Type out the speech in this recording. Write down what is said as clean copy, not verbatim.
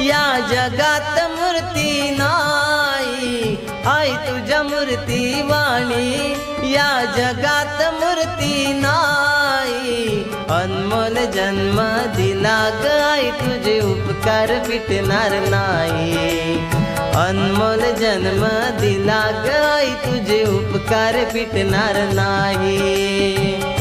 या जगात मूर्ती नाही, आई तुझ्या मूर्ती वाणी या जगात मूर्ती नाही। अनमोल जन्म दिला ग आई तुझे उपकार फिटणार नाही। अनमोल जन्म दिला ग आई तुझे उपकार फिटणार नाही।